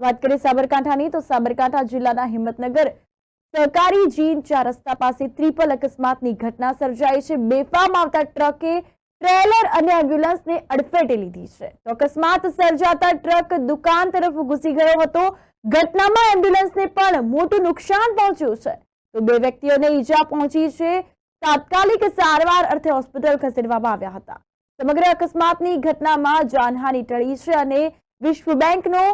વાત કરીએ સાબરકાંઠાની તો સાબરકાંઠા જિલ્લાના હિંમતનગર સહકારી જીન 4 રસ્તા પાસે ટ્રિપલ અકસ્માતની ઘટના સર્જાઈ છે। બેફામ આવતા ટ્રકે ટ્રેલર અને એમ્બ્યુલન્સને અડફેટે લીધી છે તો અકસ્માત સર્જાતા ટ્રક દુકાન તરફ ઘૂસી ગયો હતો। ઘટનામાં એમ્બ્યુલન્સને પણ મોટું નુકસાન પહોંચ્યું છે તો 2 વ્યક્તિઓને ઈજા પહોંચી છે। તાત્કાલિક સારવાર અર્થે હોસ્પિટલ ખસેડવામાં આવ્યા હતા। સમગ્ર અકસ્માતની ઘટનામાં જાનહાનિ ટળી છે અને વિશ્વ બેંકનો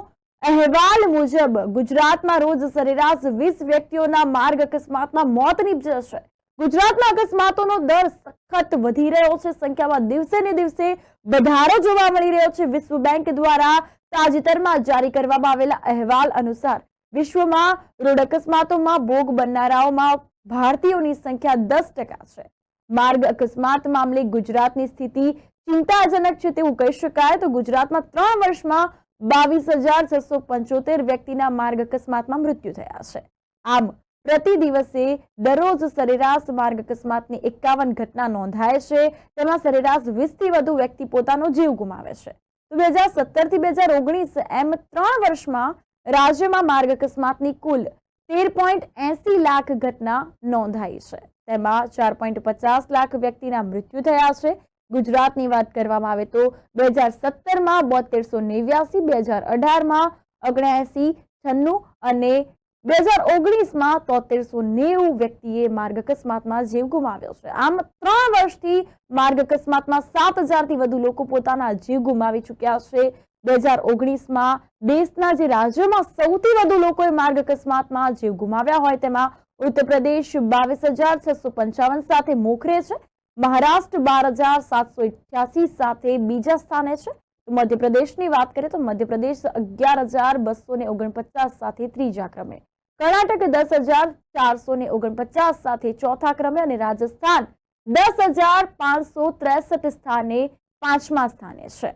અહેવાલ મુજબ ગુજરાતમાં રોજ સરેરાશ 20 વ્યક્તિઓના માર્ગ અકસ્માતમાં મોત નીપજે છે। ગુજરાતમાં અકસ્માતોનો દર સખત વધી રહ્યો છે। સંખ્યામાં દિવસે ને દિવસે વધારો જોવા મળી રહ્યો છે। વિશ્વ બેંક દ્વારા તાજેતરમાં જારી કરવામાં આવેલા અહેવાલ અનુસાર વિશ્વમાં રોડ અકસ્માતોમાં ભોગ બનનારાઓમાં ભારતીયોની સંખ્યા 10% છે। માર્ગ અકસ્માત મામલે ગુજરાતની સ્થિતિ ચિંતાજનક છે તેવું કહી શકાય તો ગુજરાતમાં 3 વર્ષમાં 22,675 વ્યક્તિના માર્ગ અકસ્માતમાં મૃત્યુ થયા છે। આમ પ્રતિ દિવસે દરરોજ સરેરાશ માર્ગ અકસ્માતની 51 ઘટના નોંધાય છે। તેમાં સરેરાશ 20 થી વધુ વ્યક્તિ પોતાનો જીવ ગુમાવે છે તો 2017 થી 2019 એમ 3 વર્ષમાં રાજ્યમાં માર્ગ અકસ્માતની કુલ 13.80 લાખ ઘટના નોંધાઈ છે। તેમાં 4.50 લાખ વ્યક્તિના મૃત્યુ થયા છે। ગુજરાતની વાત કરવામાં આવે તો 2017માં 7289, 2018માં 7996 અને 2019માં 7390 વ્યક્તિએ માર્ગ અકસ્માતમાં જીવ ગુમાવ્યો છે। આમ 3 વર્ષથી માર્ગ અકસ્માતમાં 7000 થી વધુ લોકો પોતાના જીવ ગુમાવી ચૂક્યા છે। 2019માં દેશના જે રાજ્યોમાં સૌથી વધુ લોકોએ માર્ગ અકસ્માતમાં જીવ ગુમાવ્યા હોય તેમાં ઉત્તર પ્રદેશ 22,655 સાથે મોખરે છે। મહારાષ્ટ્ર 12,788 સાથે બીજા સ્થાને છે। મધ્યપ્રદેશની વાત કરીએ તો મધ્યપ્રદેશ 11,249 સાથે ત્રીજા ક્રમે, કર્ણાટક 10,449 સાથે ચોથા ક્રમે અને રાજસ્થાન 10,563 સ્થાને 5મા સ્થાને છે।